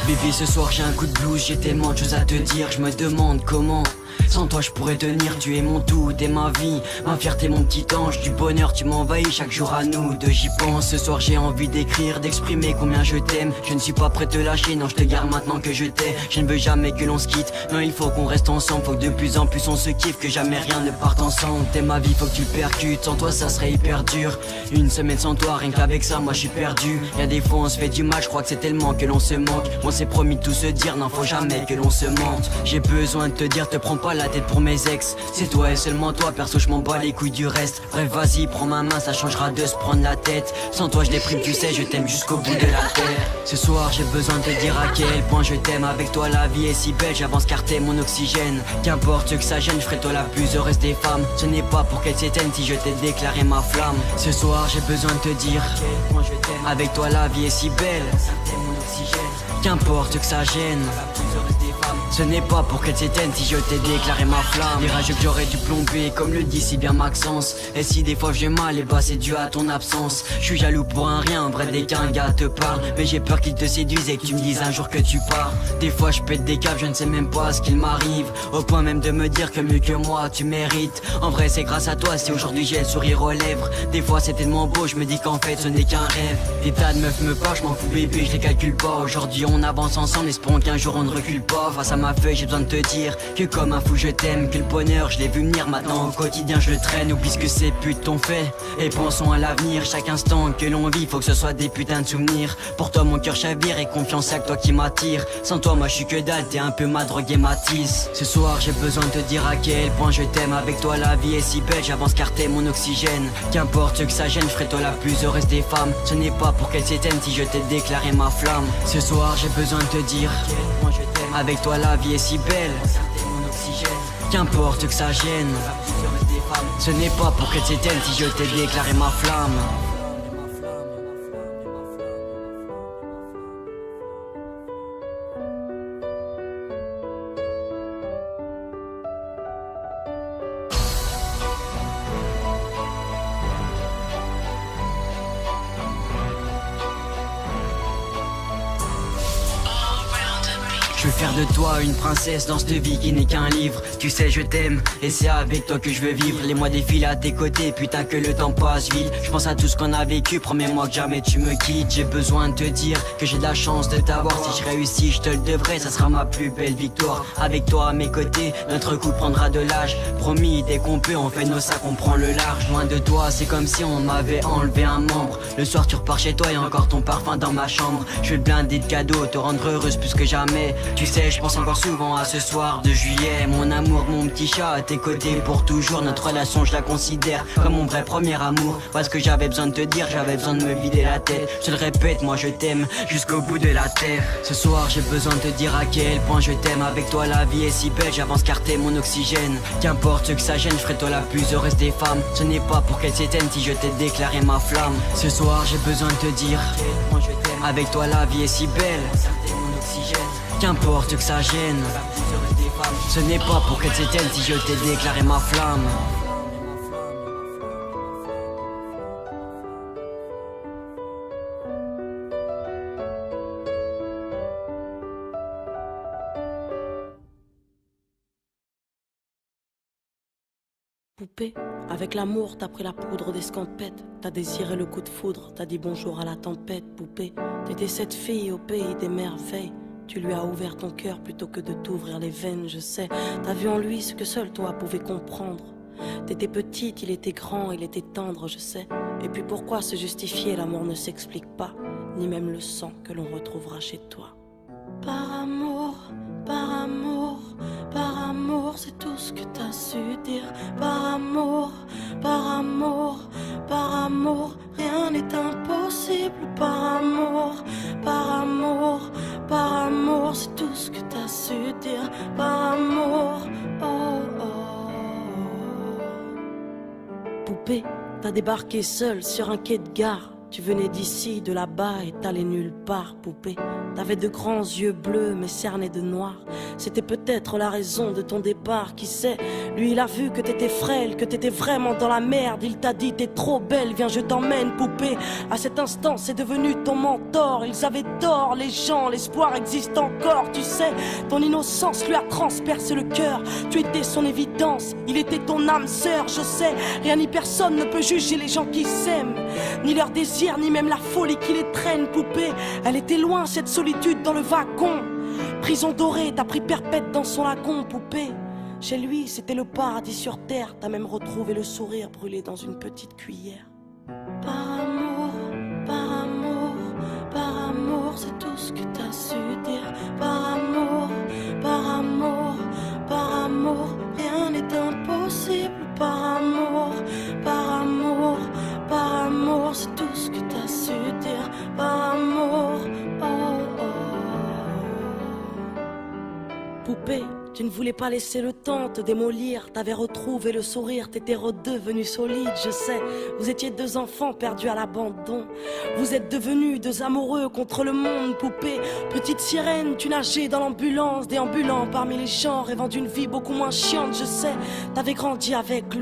Bébé, ce soir j'ai un coup de blues, j'ai tellement de choses à te dire. Je me demande comment sans toi je pourrais tenir. Tu es mon tout, t'es ma vie, ma fierté, mon petit ange. Du bonheur tu m'envahis chaque jour à nous deux, j'y pense. Ce soir j'ai envie d'écrire, d'exprimer combien je t'aime. Je ne suis pas prêt de te lâcher, non je te garde maintenant que je t'ai. Je ne veux jamais que l'on se quitte, non il faut qu'on reste ensemble. Faut que de plus en plus on se kiffe, que jamais rien ne parte ensemble. T'es ma vie, faut que tu percutes, sans toi ça serait hyper dur. Une semaine sans toi, rien qu'avec ça moi je suis perdu. Y'a des fois on se fait du mal, je crois que c'est tellement que l'on se manque. On s'est promis de tout se dire, non faut jamais que l'on se mente. J'ai besoin de te dire, te prends pas la tête pour mes ex. C'est toi et seulement toi, perso je m'en bats les couilles du reste. Bref vas-y prends ma main, ça changera de se prendre la tête. Sans toi je déprime, tu sais je t'aime jusqu'au bout de la terre. Ce soir j'ai besoin de te dire à quel point je t'aime. Avec toi la vie est si belle, j'avance car t'es mon oxygène. Qu'importe que ça gêne, je ferai toi la plus heureuse des femmes. Ce n'est pas pour qu'elle s'éteigne si je t'ai déclaré ma flamme. Ce soir j'ai besoin de te dire à quel point je t'aime. Avec toi la vie est si belle, t'es mon oxygène. Qu'importe que ça gêne, ce n'est pas pour qu'elle s'éteigne si je t'ai déclaré ma flamme. Les rages que j'aurais dû plomber comme le dit si bien Maxence. Et si des fois j'ai mal, et bah c'est dû à ton absence. Je suis jaloux pour un rien, vrai dès qu'un gars te parle. Mais j'ai peur qu'il te séduise et que tu me dises un jour que tu pars. Des fois je pète des câbles, je ne sais même pas ce qu'il m'arrive. Au point même de me dire que mieux que moi tu mérites. En vrai c'est grâce à toi si aujourd'hui j'ai le sourire aux lèvres. Des fois c'est tellement beau, je me dis qu'en fait ce n'est qu'un rêve. Des tas de meufs me parlent, je m'en fous bébé, je les calcule pas. Aujourd'hui on avance ensemble, espérons qu'un jour on ne recule pas. Face à ma feuille j'ai besoin de te dire que comme un fou je t'aime. Que le bonheur je l'ai vu venir, maintenant au quotidien je le traîne. Oublie ce que ces putes t'ont fait et pensons à l'avenir. Chaque instant que l'on vit faut que ce soit des putains de souvenirs. Pour toi mon cœur chavire et confiance c'est que toi qui m'attire. Sans toi moi je suis que dalle, t'es un peu ma drogue et ma tisse. Ce soir j'ai besoin de te dire à quel point je t'aime. Avec toi la vie est si belle, j'avance car t'es mon oxygène. Qu'importe que ça gêne, je ferai toi la plus heureuse des femmes. Ce n'est pas pour qu'elle s'éteigne si je t'ai déclaré ma flamme. Ce soir j'ai besoin de te dire à quel point je t'aime. Avec toi la vie est si belle, t'es mon oxygène. Qu'importe que ça gêne, ce n'est pas pour qu'elle s'éteigne si je t'ai déclaré ma flamme. Je veux faire de toi une princesse dans cette vie qui n'est qu'un livre. Tu sais je t'aime et c'est avec toi que je veux vivre. Les mois défilent à tes côtés, putain que le temps passe vite. Je pense à tout ce qu'on a vécu, promets-moi que jamais tu me quittes. J'ai besoin de te dire que j'ai de la chance de t'avoir. Si je réussis je te le devrai, ça sera ma plus belle victoire. Avec toi à mes côtés, notre coup prendra de l'âge. Promis dès qu'on peut on fait nos sacs, on prend le large. Loin de toi c'est comme si on m'avait enlevé un membre. Le soir tu repars chez toi et encore ton parfum dans ma chambre. Je vais te blinder de cadeaux, te rendre heureuse plus que jamais. Tu sais je pense encore souvent à ce soir de juillet. Mon amour, mon petit chat à tes côtés pour toujours. Notre relation je la considère comme mon vrai premier amour. Parce que j'avais besoin de te dire, j'avais besoin de me vider la tête. Je te le répète, moi je t'aime jusqu'au bout de la terre. Ce soir j'ai besoin de te dire à quel point je t'aime. Avec toi la vie est si belle, j'avance car t'es mon oxygène. Qu'importe que ça gêne, je ferai toi la plus heureuse des femmes. Ce n'est pas pour qu'elle s'éteigne si je t'ai déclaré ma flamme. Ce soir j'ai besoin de te dire à quel point je t'aime. Avec toi la vie est si belle, t'es mon oxygène. Qu'importe que ça gêne, ce n'est pas pour qu'elle s'éteigne si je t'ai déclaré ma flamme. Poupée, avec l'amour t'as pris la poudre d'escampette. T'as désiré le coup de foudre, t'as dit bonjour à la tempête. Poupée, t'étais cette fille au pays des merveilles. Tu lui as ouvert ton cœur plutôt que de t'ouvrir les veines, je sais. T'as vu en lui ce que seul toi pouvais comprendre. T'étais petite, il était grand, il était tendre, je sais. Et puis pourquoi se justifier, l'amour ne s'explique pas. Ni même le sang que l'on retrouvera chez toi. Par amour, par amour, par amour, c'est tout ce que t'as su dire. Par amour, par amour, par amour, rien n'est impossible. Par amour, par amour, par amour, c'est tout ce que t'as su dire. Par amour, oh oh. Poupée, t'as débarqué seule sur un quai de gare. Tu venais d'ici, de là-bas et t'allais nulle part, poupée. T'avais de grands yeux bleus mais cernés de noir. C'était peut-être la raison de ton départ, qui sait. Lui il a vu que t'étais frêle, que t'étais vraiment dans la merde. Il t'a dit t'es trop belle, viens je t'emmène poupée. À cet instant c'est devenu ton mentor. Ils avaient tort les gens, l'espoir existe encore. Tu sais, ton innocence lui a transpercé le cœur. Tu étais son évidence, il était ton âme sœur. Je sais, rien ni personne ne peut juger les gens qui s'aiment, ni leur désir, ni même la folie qui les traîne poupée. Elle était loin cette solitude dans le wagon. Prison dorée, t'as pris perpète dans son lagon poupée. Chez lui c'était le paradis sur terre. T'as même retrouvé le sourire brûlé dans une petite cuillère. Par amour, par amour, par amour, c'est tout ce que t'as su dire. Par amour, par amour, par amour, rien n'est impossible. Par amour, par amour, par amour, c'est tout ce que t'as su dire. Par amour, oh oh. Poupée, tu ne voulais pas laisser le temps te démolir. T'avais retrouvé le sourire, t'étais redevenu solide. Je sais, vous étiez deux enfants perdus à l'abandon. Vous êtes devenus deux amoureux contre le monde, poupée. Petite sirène, tu nageais dans l'ambulance, déambulant parmi les gens, rêvant d'une vie beaucoup moins chiante. Je sais, t'avais grandi avec lui.